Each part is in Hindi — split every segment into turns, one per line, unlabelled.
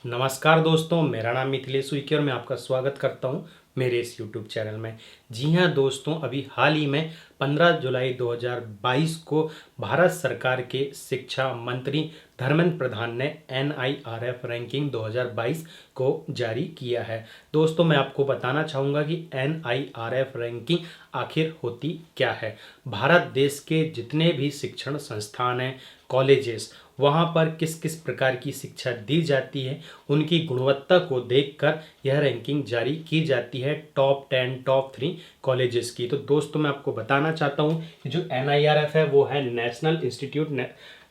नमस्कार दोस्तों, मेरा नाम मिथिलेश उइके और मैं आपका स्वागत करता हूं मेरे इस YouTube चैनल में। जी हां दोस्तों, अभी हाल ही में 15 जुलाई 2022 को भारत सरकार के शिक्षा मंत्री धर्मेंद्र प्रधान ने NIRF रैंकिंग 2022 को जारी किया है। दोस्तों, मैं आपको बताना चाहूँगा कि NIRF रैंकिंग आखिर होती क्या है। भारत देश के जितने भी शिक्षण संस्थान हैं, कॉलेजेस, वहाँ पर किस किस प्रकार की शिक्षा दी जाती है, उनकी गुणवत्ता को देखकर यह रैंकिंग जारी की जाती है टॉप 10 टॉप 3 कॉलेजेस की। तो दोस्तों, मैं आपको बताना चाहता हूँ कि जो NIRF है वो है नेशनल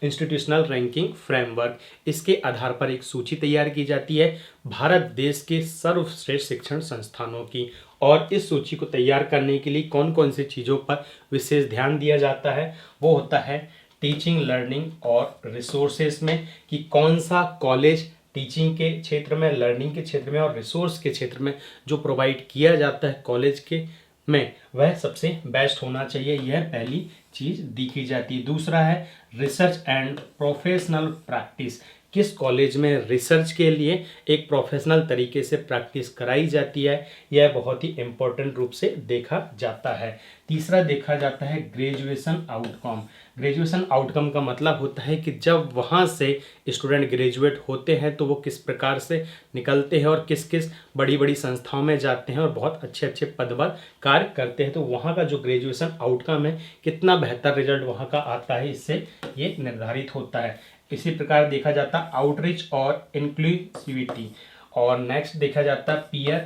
इंस्टीट्यूशनल रैंकिंग फ्रेमवर्क। इसके आधार पर एक सूची तैयार की जाती है भारत देश के सर्वश्रेष्ठ शिक्षण संस्थानों की, और इस सूची को तैयार करने के लिए कौन कौन सी चीज़ों पर विशेष ध्यान दिया जाता है वो होता है टीचिंग, लर्निंग और रिसोर्सेज में, कि कौन सा कॉलेज टीचिंग के क्षेत्र में, लर्निंग के क्षेत्र में और रिसोर्स के क्षेत्र में जो प्रोवाइड किया जाता है कॉलेज के में, वह सबसे बेस्ट होना चाहिए। यह पहली चीज़ देखी जाती है। दूसरा है रिसर्च एंड प्रोफेशनल प्रैक्टिस। किस कॉलेज में रिसर्च के लिए एक प्रोफेशनल तरीके से प्रैक्टिस कराई जाती है, यह बहुत ही इम्पोर्टेंट रूप से देखा जाता है। तीसरा देखा जाता है ग्रेजुएशन आउटकम। ग्रेजुएशन आउटकम का मतलब होता है कि जब वहाँ से स्टूडेंट ग्रेजुएट होते हैं तो वो किस प्रकार से निकलते हैं और किस किस बड़ी बड़ी संस्थाओं में जाते हैं और बहुत अच्छे अच्छे पद पर कार्य करते हैं। तो वहाँ का जो ग्रेजुएशन आउटकम है, कितना बेहतर रिजल्ट वहाँ का आता है, इससे ये निर्धारित होता है। इसी प्रकार देखा जाता है आउटरीच और इंक्लूसिविटी। और नेक्स्ट देखा जाता है पीयर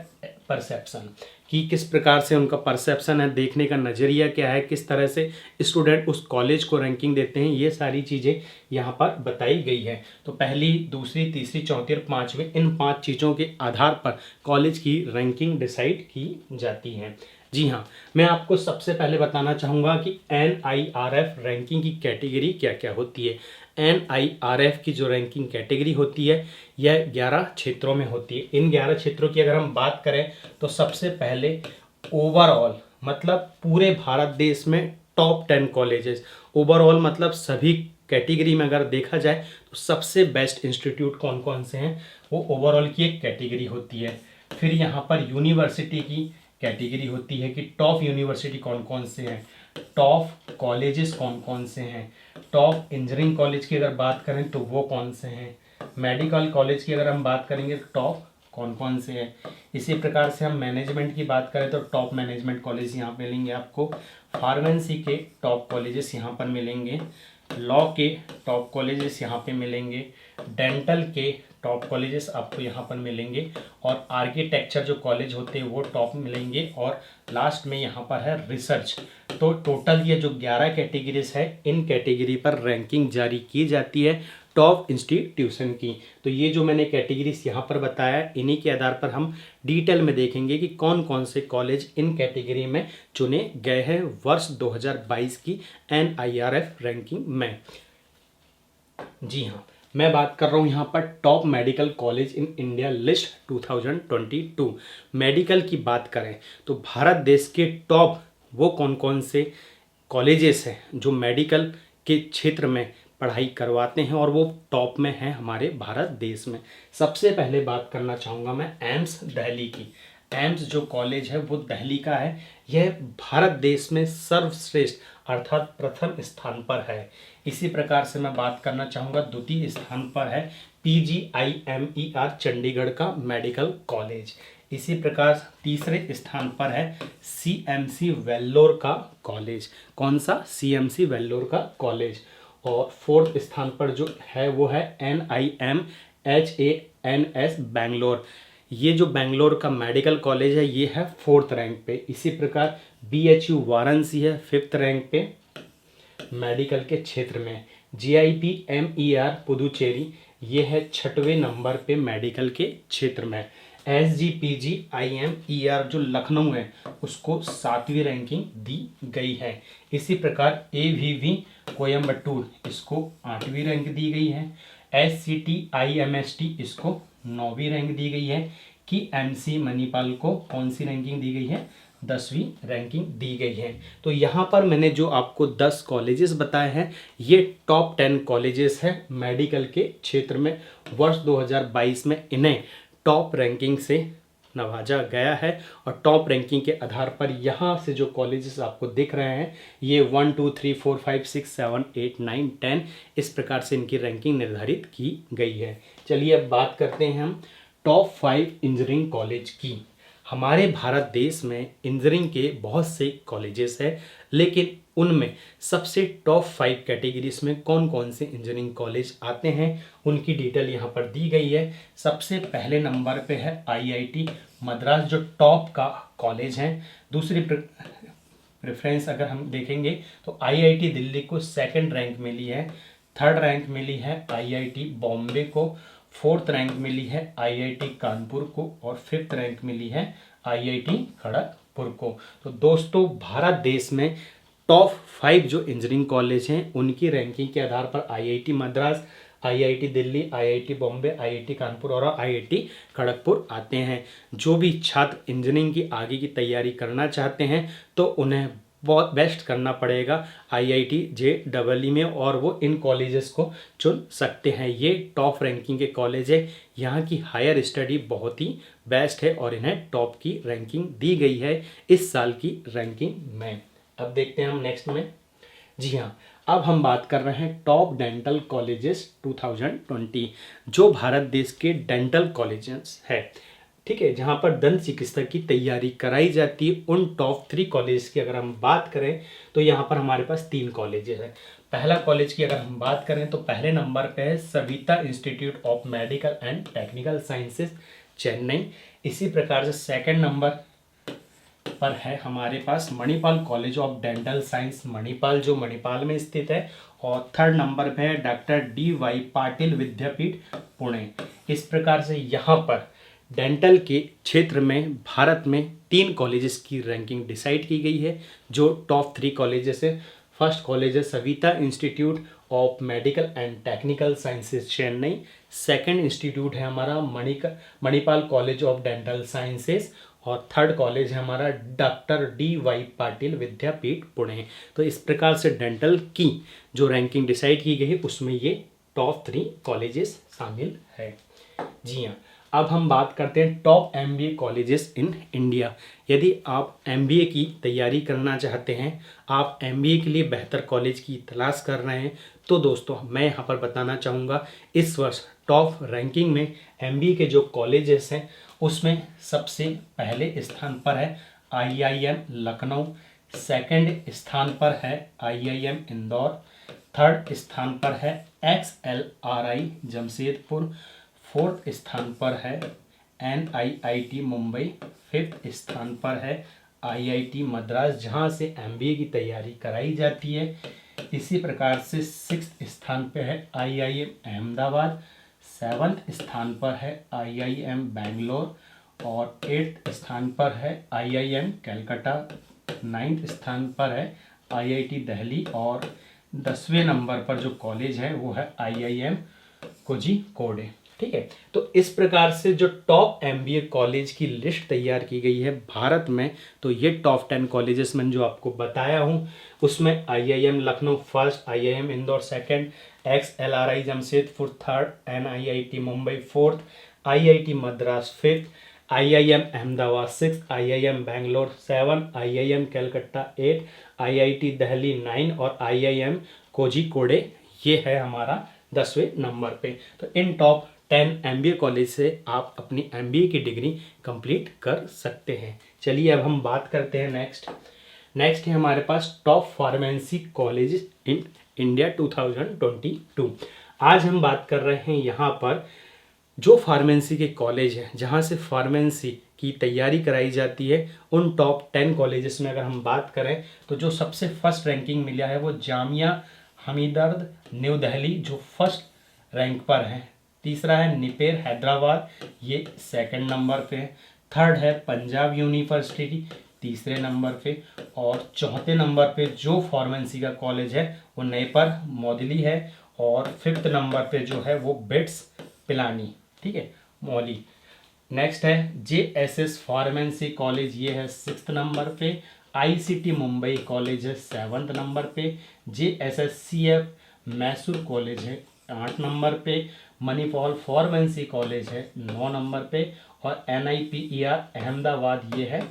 परसेप्शन, कि किस प्रकार से उनका परसेप्शन है, देखने का नज़रिया क्या है, किस तरह से स्टूडेंट उस कॉलेज को रैंकिंग देते हैं, ये सारी चीज़ें यहाँ पर बताई गई है। तो पहली, दूसरी, तीसरी, चौथी और पांचवी, इन 5 चीज़ों के आधार पर कॉलेज की रैंकिंग डिसाइड की जाती है। जी हाँ, मैं आपको सबसे पहले बताना चाहूँगा कि NIRF रैंकिंग की कैटेगरी क्या क्या होती है। NIRF की जो रैंकिंग कैटेगरी होती है, यह 11 क्षेत्रों में होती है। इन 11 क्षेत्रों की अगर हम बात करें तो सबसे पहले ओवरऑल, मतलब पूरे भारत देश में टॉप 10 कॉलेजेस। ओवरऑल मतलब सभी कैटेगरी में अगर देखा जाए तो सबसे बेस्ट इंस्टीट्यूट कौन कौन से हैं, वो ओवरऑल की एक कैटेगरी होती है। फिर यहाँ पर यूनिवर्सिटी की कैटेगरी होती है कि टॉप यूनिवर्सिटी कौन कौन से हैं, टॉप कॉलेजेस कौन कौन से हैं, टॉप इंजीनियरिंग कॉलेज की अगर बात करें तो वो कौन से हैं, मेडिकल कॉलेज की अगर हम बात करेंगे तो टॉप कौन कौन से हैं। इसी प्रकार से हम मैनेजमेंट की बात करें तो टॉप मैनेजमेंट कॉलेज यहाँ पे मिलेंगे आपको, फार्मेसी के टॉप कॉलेजेस यहाँ पर मिलेंगे, लॉ के टॉप कॉलेजेस यहाँ पे मिलेंगे, डेंटल के टॉप कॉलेजेस आपको यहाँ पर मिलेंगे, और आर्किटेक्चर जो कॉलेज होते हैं वो टॉप मिलेंगे, और लास्ट में यहाँ पर है रिसर्च। तो टोटल ये जो 11 कैटेगरीज है, इन कैटेगरी पर रैंकिंग जारी की जाती है टॉप इंस्टीट्यूशन की। तो ये जो मैंने कैटेगरीज यहाँ पर बताया, इन्हीं के आधार पर हम डिटेल में देखेंगे कि कौन कौन से कॉलेज इन कैटेगरी में चुने गए हैं वर्ष 2022 की NIRF रैंकिंग में। जी हाँ, मैं बात कर रहा हूँ यहाँ पर top medical college in India list 2022। Medical की बात करें तो भारत देश के टॉप वो कौन कौन से कॉलेजेस हैं जो मेडिकल के क्षेत्र में पढ़ाई करवाते हैं और वो टॉप में हैं हमारे भारत देश में। सबसे पहले बात करना चाहूँगा मैं एम्स दिल्ली की। एम्स जो कॉलेज है वो दिल्ली का है। यह भारत देश में सर्वश्रेष्ठ अर्थात प्रथम स्थान पर है। इसी प्रकार से मैं बात करना चाहूँगा द्वितीय स्थान पर है PGIMER चंडीगढ़ का मेडिकल कॉलेज। इसी प्रकार तीसरे स्थान पर है CMC वेल्लोर का कॉलेज। कौन सा? CMC वेल्लोर का कॉलेज। और फोर्थ स्थान पर जो है वो है NIMHANS बैंगलोर। ये जो बैंगलोर का मेडिकल कॉलेज है ये है 4th रैंक पे। इसी प्रकार BHU वाराणसी है 5th रैंक पे मेडिकल के क्षेत्र में। GIPMER पुदुचेरी ये है 6वें नंबर पे मेडिकल के क्षेत्र में। SGPGIMER जो लखनऊ है उसको 7वीं रैंकिंग दी गई है। इसी प्रकार AVV कोयम्बटूर इसको 8वीं रैंक दी गई है। SCTIMST इसको 9वीं रैंक दी गई है। कि MC मणिपाल को कौन सी रैंकिंग दी गई है? 10वीं रैंकिंग दी गई है। तो यहाँ पर मैंने जो आपको 10 कॉलेजेस बताए हैं, ये टॉप 10 कॉलेजेस हैं मेडिकल के क्षेत्र में। वर्ष 2022 में इन्हें टॉप रैंकिंग से नवाजा गया है और टॉप रैंकिंग के आधार पर यहाँ से जो कॉलेजेस आपको दिख रहे हैं, ये 1 2 3 4 5 6 7 8 9 10 इस प्रकार से इनकी रैंकिंग निर्धारित की गई है। चलिए अब बात करते हैं हम टॉप 5 इंजीनियरिंग कॉलेज की। हमारे भारत देश में इंजीनियरिंग के बहुत से कॉलेजेस हैं, लेकिन उनमें सबसे टॉप 5 कैटेगरीज में कौन कौन से इंजीनियरिंग कॉलेज आते हैं उनकी डिटेल यहाँ पर दी गई है। सबसे पहले नंबर पे है आईआईटी मद्रास, जो टॉप का कॉलेज है। दूसरी प्रेफरेंस अगर हम देखेंगे तो आईआईटी दिल्ली को सेकंड रैंक मिली है। थर्ड रैंक मिली है आईआईटी बॉम्बे को। फोर्थ रैंक मिली है आईआईटी कानपुर को और फिफ्थ रैंक मिली है आईआईटी खड़गपुर को। तो दोस्तों भारत देश में टॉप 5 जो इंजीनियरिंग कॉलेज हैं उनकी रैंकिंग के आधार पर IIT Madras, IIT Delhi, IIT Bombay, IIT Kanpur और आईआईटी खड़गपुर आते हैं। जो भी छात्र इंजीनियरिंग की आगे की तैयारी करना चाहते हैं तो उन्हें बहुत बेस्ट करना पड़ेगा आईआईटी JEE में, और वो इन कॉलेजेस को चुन सकते हैं। ये टॉप रैंकिंग के कॉलेज है, यहाँ की हायर स्टडी बहुत ही बेस्ट है और इन्हें टॉप की रैंकिंग दी गई है इस साल की रैंकिंग में। अब देखते हैं हम नेक्स्ट में। जी हाँ, अब हम बात कर रहे हैं टॉप डेंटल कॉलेजेस 2020, जो भारत देश के डेंटल कॉलेजेस है, ठीक है, जहाँ पर दंत चिकित्सा की तैयारी कराई जाती है। उन टॉप 3 कॉलेज की अगर हम बात करें तो यहाँ पर हमारे पास 3 कॉलेजेस हैं। पहला कॉलेज की अगर हम बात करें तो पहले नंबर पे है Saveetha institute of medical and technical sciences Chennai. इसी प्रकार से सेकंड नंबर पर है हमारे पास Manipal college of dental science Manipal, जो मणिपाल में स्थित है। और थर्ड नंबर पे है डॉक्टर DY पाटिल विद्यापीठ पुणे। इस प्रकार से यहाँ पर डेंटल के क्षेत्र में भारत में 3 कॉलेजेस की रैंकिंग डिसाइड की गई है जो टॉप 3 कॉलेजेस है। फर्स्ट कॉलेज है Saveetha institute of medical and technical sciences Chennai. Second institute है हमारा Manipal college of dental sciences और थर्ड कॉलेज है हमारा डॉक्टर DY पाटिल विद्यापीठ पुणे। तो इस प्रकार से डेंटल की जो रैंकिंग डिसाइड की गई है उसमें ये टॉप 3 कॉलेजेस शामिल है। जी हाँ, अब हम बात करते हैं top MBA colleges in India. यदि आप MBA की तैयारी करना चाहते हैं, आप MBA के लिए बेहतर कॉलेज की तलाश कर रहे हैं, तो दोस्तों मैं यहाँ पर बताना चाहूँगा इस वर्ष टॉप रैंकिंग में MBA के जो कॉलेजेस हैं उसमें सबसे पहले स्थान पर है IIM लखनऊ, सेकंड स्थान पर है IIM इंदौर, थर्ड स्थान पर है XLRI जमशेदपुर, फोर्थ स्थान पर है NIIT मुंबई, फिफ्थ स्थान पर है IIT मद्रास जहां से MBA की तैयारी कराई जाती है। इसी प्रकार से सिक्स्थ स्थान पर है IIM अहमदाबाद, सेवन्थ स्थान पर है IIM बैंगलोर और एट्थ स्थान पर है IIM कलकत्ता, नाइन्थ स्थान पर है IIT दिल्ली और 10वें नंबर पर जो कॉलेज है वो है IIM कोझिकोड। ठीक है, तो इस प्रकार से जो टॉप MBA कॉलेज की लिस्ट तैयार की गई है भारत में, तो ये टॉप 10 कॉलेजेस मैंने जो आपको बताया हूँ उसमें IIM Lucknow first, IIM Indore second, XLRI Jamshedpur third, NIIT Mumbai fourth, IIT Madras fifth, IIM Ahmedabad six, IIM Bangalore seven, IIM Calcutta eight, IIT Delhi 9 और IIM कोझिकोडे ये है हमारा 10वें नंबर पे। तो इन टॉप 10 MBA कॉलेज से आप अपनी MBA की डिग्री कंप्लीट कर सकते हैं। चलिए अब हम बात करते हैं नेक्स्ट है हमारे पास top pharmacy college in India 2022। आज हम बात कर रहे हैं यहाँ पर जो फार्मेसी के कॉलेज हैं जहाँ से फार्मेसी की तैयारी कराई जाती है, उन टॉप 10 कॉलेजेस में अगर हम बात करें तो जो सबसे फर्स्ट रैंकिंग मिला है वो जामिया हमीदर्द न्यू दिल्ली जो फर्स्ट रैंक पर है। तीसरा है निपेर हैदराबाद, ये सेकंड नंबर पे है। थर्ड है पंजाब यूनिवर्सिटी तीसरे नंबर पे और चौथे नंबर पे जो फार्मेसी का कॉलेज है वो नेपर मोदिली है और फिफ्थ नंबर पे जो है वो बिट्स पिलानी, ठीक है, मौली नेक्स्ट है JSS फार्मेसी कॉलेज, ये है 6th नंबर पे। ICT मुंबई कॉलेज है 7th नंबर पे। JSSCF मैसूर कॉलेज है 8 नंबर पे। मणिपाल फार्मेसी कॉलेज है 9 नंबर पे। और NIPER अहमदाबाद ये है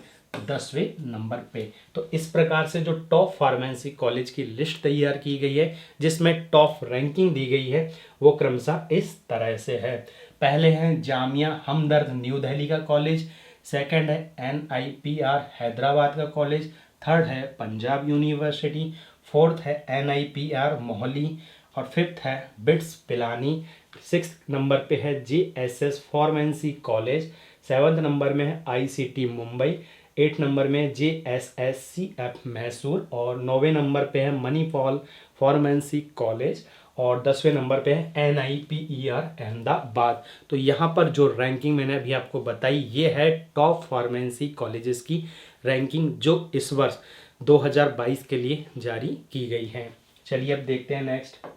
10वें नंबर पे। तो इस प्रकार से जो टॉप फार्मेसी कॉलेज की लिस्ट तैयार की गई है, जिसमें टॉप रैंकिंग दी गई है, वो क्रमशः इस तरह से है। पहले है जामिया हमदर्द न्यू दिल्ली का कॉलेज, सेकंड है NIPR हैदराबाद का कॉलेज, थर्ड है पंजाब यूनिवर्सिटी, फोर्थ है NIPR मोहाली, और फिफ्थ है बिट्स पिलानी। 6th नंबर पे है JSS pharmacy college, 7th number में है ICT मुंबई, 8 नंबर में JSSCF मैसूर, और 9वें नंबर पे है मणिपाल फार्मेसी कॉलेज, और 10वें नंबर पे है NIPER अहमदाबाद। तो यहाँ पर जो रैंकिंग मैंने अभी आपको बताई, ये है टॉप फार्मेसी कॉलेजेस की रैंकिंग जो इस वर्ष 2022 के लिए जारी की गई है। चलिए अब देखते हैं नेक्स्ट।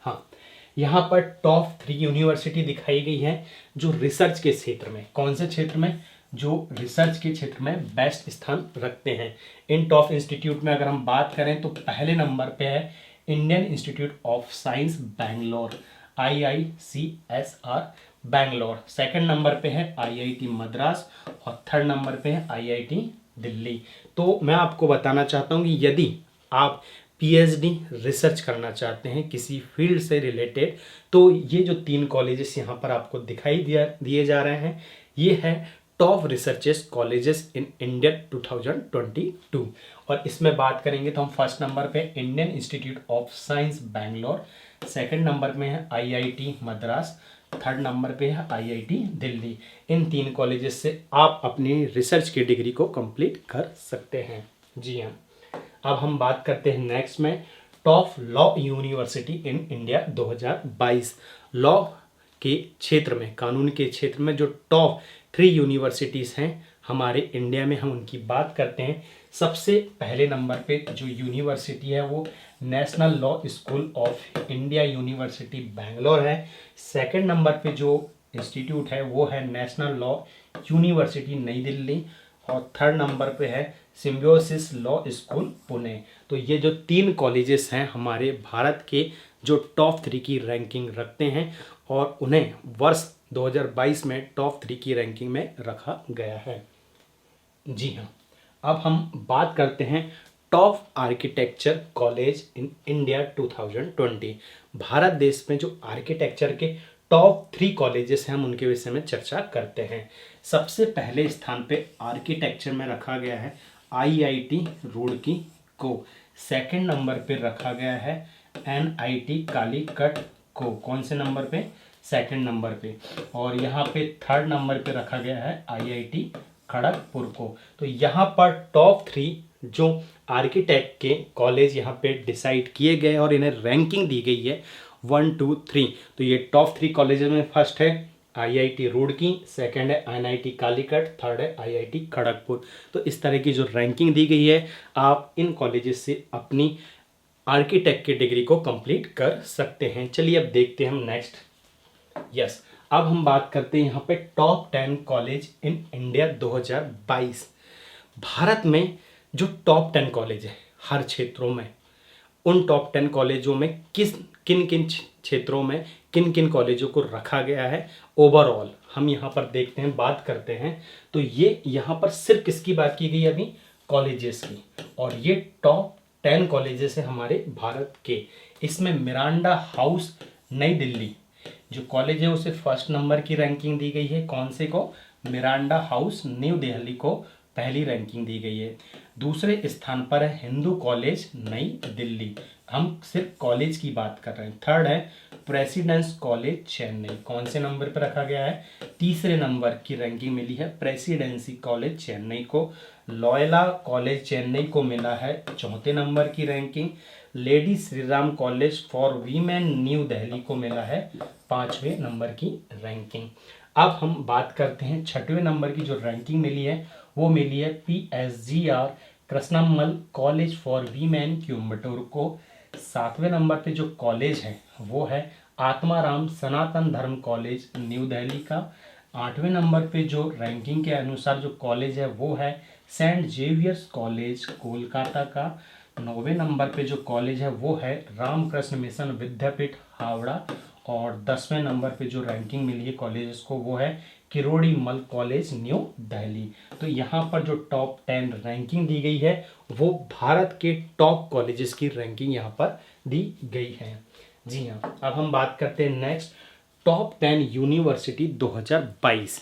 हाँ, यहाँ पर टॉप 3 यूनिवर्सिटी दिखाई गई है जो रिसर्च के क्षेत्र में, कौन से क्षेत्र में, जो रिसर्च के क्षेत्र में बेस्ट स्थान रखते हैं। इन टॉप इंस्टीट्यूट में अगर हम बात करें तो पहले नंबर पे है Indian institute of science Bangalore, IICSR Bangalore. Second number पे है IIT मद्रास, और थर्ड नंबर पे है IIT दिल्ली। तो मैं आपको बताना चाहता हूँ कि यदि आप PhD रिसर्च करना चाहते हैं किसी फील्ड से रिलेटेड, तो ये जो 3 कॉलेजेस यहाँ पर आपको दिखाई दिए जा रहे हैं, ये है top researches colleges in India 2022। और इसमें बात करेंगे तो हम फर्स्ट नंबर पे Indian institute of science Bangalore, second number में है IIT मद्रास, थर्ड नंबर पे है IIT दिल्ली। इन 3 कॉलेजेस से आप अपनी रिसर्च की डिग्री को कंप्लीट कर सकते हैं। जी हाँ, अब हम बात करते हैं नेक्स्ट में टॉप लॉ यूनिवर्सिटी इन इंडिया 2022। लॉ के क्षेत्र में, कानून के क्षेत्र में जो टॉप 3 यूनिवर्सिटीज़ हैं हमारे इंडिया में, हम उनकी बात करते हैं। सबसे पहले नंबर पे जो यूनिवर्सिटी है वो national law school of India university Bangalore है। सेकंड नंबर पे जो इंस्टीट्यूट है वो है नेशनल लॉ यूनिवर्सिटी नई दिल्ली, और थर्ड नंबर पे है सिम्बियोसिस लॉ स्कूल पुणे। तो ये जो 3 कॉलेजेस हैं हमारे भारत के जो टॉप 3 की रैंकिंग रखते हैं, और उन्हें वर्ष 2022 में टॉप 3 की रैंकिंग में रखा गया है। जी हाँ, अब हम बात करते हैं top architecture college in India 2020। Bharat देश में जो आर्किटेक्चर के टॉप 3 कॉलेजेस हैं हम उनके विषय में चर्चा करते हैं। सबसे पहले स्थान पे आर्किटेक्चर में रखा गया है IIT रुड़की को। सेकंड नंबर पे रखा गया है NIT कालीकट को। कौन से नंबर पे? सेकंड नंबर पे। और यहाँ पे थर्ड नंबर पे रखा गया है IIT खड़गपुर को। तो यहाँ पर टॉप 3 जो आर्किटेक्ट के कॉलेज यहाँ पे डिसाइड किए गए और इन्हें रैंकिंग दी गई है 1 2 3। तो ये टॉप 3 कॉलेज में फर्स्ट है IIT रुड़की, सेकंड है NIT कालीकट, थर्ड है IIT खड़गपुर। तो इस तरह की जो रैंकिंग दी गई है, आप इन कॉलेजेस से अपनी आर्किटेक्ट की डिग्री को कंप्लीट कर सकते हैं। चलिए अब देखते हैं हम नेक्स्ट। यस, अब हम बात करते हैं यहाँ पे top 10 college in India 2022। Bharat में जो टॉप 10 कॉलेज है हर क्षेत्रों में, उन टॉप 10 कॉलेजों में किन किन क्षेत्रों में किन किन कॉलेजों को रखा गया है ओवरऑल, हम यहाँ पर देखते हैं, बात करते हैं। तो ये यहाँ पर सिर्फ किसकी बात की गई अभी? कॉलेजेस की। और ये टॉप 10 कॉलेजेस है हमारे भारत के। इसमें मिरांडा हाउस नई दिल्ली जो कॉलेज है उसे फर्स्ट नंबर की रैंकिंग दी गई है। कौन से को? मिरांडा हाउस न्यू दिल्ली को पहली रैंकिंग दी गई है। दूसरे स्थान पर है हिंदू कॉलेज नई दिल्ली, हम सिर्फ कॉलेज की बात कर रहे हैं। थर्ड है प्रेसिडेंस कॉलेज चेन्नई। कौन से नंबर पर रखा गया है? तीसरे नंबर की रैंकिंग मिली है प्रेसिडेंसी कॉलेज चेन्नई को। लॉयला कॉलेज चेन्नई को मिला है चौथे नंबर की ranking. Lady Shri Ram college for women new Delhi को मिला है 5वें नंबर की रैंकिंग। अब हम बात करते हैं 6वें नंबर की जो रैंकिंग मिली है वो मिली है PSGR Krishnammal college for women Coimbatore को। 7वें नंबर पे जो कॉलेज है वो है आत्माराम सनातन धर्म कॉलेज न्यू दिल्ली का। 8वें नंबर पे जो रैंकिंग के अनुसार जो कॉलेज है वो है सेंट जेवियर्स कॉलेज कोलकाता का। 9वें नंबर पे जो कॉलेज है वो है रामकृष्ण मिशन विद्यापीठ हावड़ा। और 10वें नंबर पे जो रैंकिंग मिली है कॉलेजेस को वो है किरोड़ी मल कॉलेज न्यू दिल्ली। तो यहाँ पर जो टॉप 10 रैंकिंग दी गई है वो भारत के टॉप कॉलेजेस की रैंकिंग यहाँ पर दी गई है। जी हाँ, अब हम बात करते हैं नेक्स्ट टॉप 10 यूनिवर्सिटी 2022।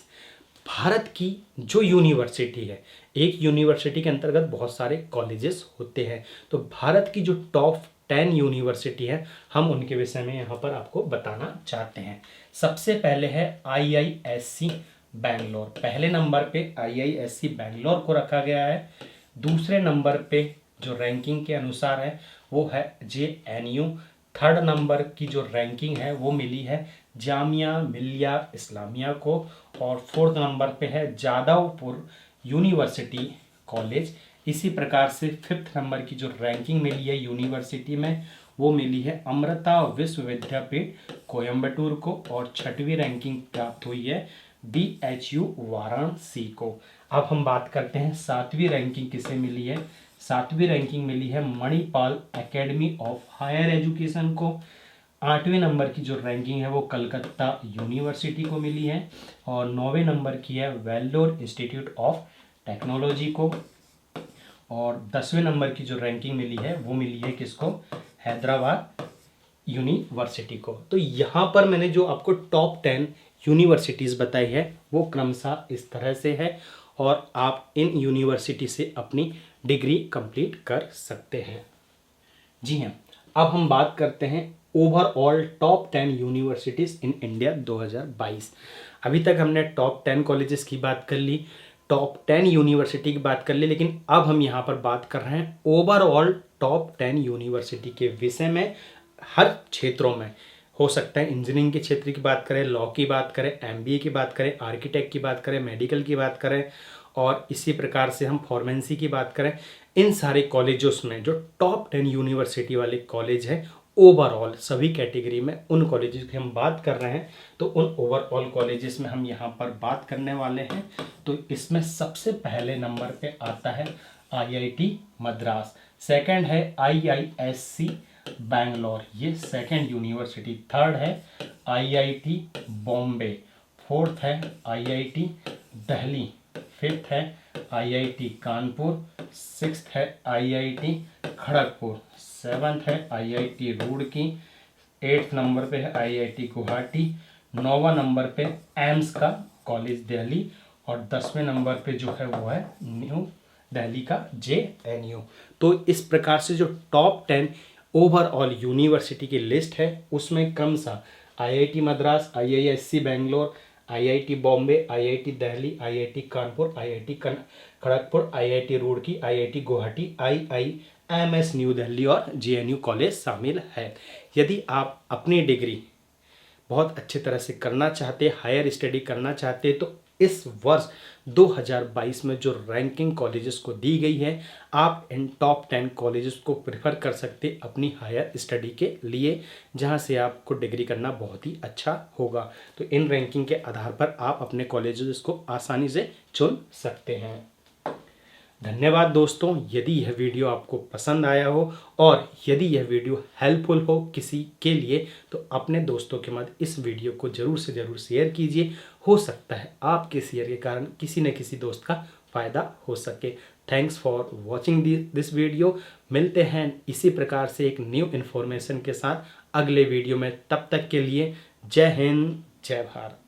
भारत की जो यूनिवर्सिटी है, एक यूनिवर्सिटी के अंतर्गत बहुत सारे कॉलेजेस होते हैं, तो भारत की जो टॉप 10 यूनिवर्सिटी है हम उनके विषय में यहाँ पर आपको बताना चाहते हैं। सबसे पहले है IISc बैंगलोर। पहले नंबर पे IISc बैंगलोर को रखा गया है। दूसरे नंबर पे जो रैंकिंग के अनुसार है वो है JNU। थर्ड नंबर की जो रैंकिंग है वो मिली है जामिया मिलिया इस्लामिया को। और फोर्थ नंबर पे है जादवपुर यूनिवर्सिटी कॉलेज। इसी प्रकार से फिफ्थ नंबर की जो रैंकिंग मिली है यूनिवर्सिटी में वो मिली है अमृता विश्व विद्यापीठ कोयम्बटूर को। और छठवीं रैंकिंग प्राप्त हुई है DHU वाराणसी को। अब हम बात करते हैं सातवीं रैंकिंग किसे मिली है। सातवीं रैंकिंग मिली है Manipal academy of higher education को। 8वें नंबर की जो रैंकिंग है वो कलकत्ता यूनिवर्सिटी को मिली है। और 9वें नंबर की है वेल्लोर इंस्टीट्यूट ऑफ टेक्नोलॉजी को। और 10वें नंबर की जो रैंकिंग मिली है वो मिली है किसको, हैदराबाद यूनिवर्सिटी को। तो यहाँ पर मैंने जो आपको टॉप 10 यूनिवर्सिटीज़ बताई है वो क्रमशः इस तरह से है और आप इन यूनिवर्सिटी से अपनी डिग्री कंप्लीट कर सकते हैं। जी हाँ, अब हम बात करते हैं ओवरऑल टॉप 10 यूनिवर्सिटीज़ इन इंडिया 2022। अभी तक हमने टॉप 10 कॉलेजेस की बात कर ली, टॉप 10 यूनिवर्सिटी की बात कर ली, लेकिन अब हम यहाँ पर बात कर रहे हैं ओवरऑल टॉप 10 यूनिवर्सिटी के विषय में। हर क्षेत्रों में हो सकता है, इंजीनियरिंग के क्षेत्र की बात करें, लॉ की बात करें, MBA की बात करें, आर्किटेक्ट की बात करें, मेडिकल की बात करें और इसी प्रकार से हम फार्मेसी की बात करें। इन सारे कॉलेजों में जो टॉप 10 यूनिवर्सिटी वाले कॉलेज हैं ओवरऑल सभी कैटेगरी में, उन कॉलेजेस की हम बात कर रहे हैं। तो उन ओवरऑल कॉलेजेस में हम यहाँ पर बात करने वाले हैं। तो इसमें सबसे पहले नंबर पे आता है IIT मद्रास। सेकंड है IISc बैंगलोर, ये सेकंड यूनिवर्सिटी। थर्ड है IIT बॉम्बे। फोर्थ है IIT दिल्ली। फिफ्थ है IIT कानपुर। सिक्स्थ है IIT खड़गपुर। सेवन्थ है IIT रुड़की। एट्थ नंबर पे है IIT गुवाहाटी। 9वां नंबर पे एम्स का कॉलेज दिल्ली। और 10वें नंबर पे जो है वो है न्यू दिल्ली का JNU। तो इस प्रकार से जो टॉप 10 ओवरऑल यूनिवर्सिटी की लिस्ट है उसमें क्रमशः IIT Madras, IISc Bangalore, IIT Bombay, IIT Delhi, IIT Kanpur, IIT Kharagpur, IIT Roorkee, IIT Guwahati, IIMS new Delhi और JNU कॉलेज शामिल है। यदि आप अपनी डिग्री बहुत अच्छी तरह से करना चाहते, हायर स्टडी करना चाहते, तो इस वर्ष 2022 में जो रैंकिंग कॉलेजेस को दी गई है आप इन टॉप 10 कॉलेजेस को प्रेफर कर सकते अपनी हायर स्टडी के लिए, जहां से आपको डिग्री करना बहुत ही अच्छा होगा। तो इन रैंकिंग के आधार पर आप अपने कॉलेजेस को आसानी से चुन सकते हैं। धन्यवाद दोस्तों। यदि यह वीडियो आपको पसंद आया हो और यदि यह वीडियो हेल्पफुल हो किसी के लिए तो अपने दोस्तों के मध्य इस वीडियो को ज़रूर से ज़रूर शेयर कीजिए। हो सकता है आपके शेयर के कारण किसी न किसी दोस्त का फ़ायदा हो सके। Thanks for watching this video. मिलते हैं इसी प्रकार से एक न्यू इन्फॉर्मेशन के साथ अगले वीडियो में। तब तक के लिए जय हिंद, जय भारत।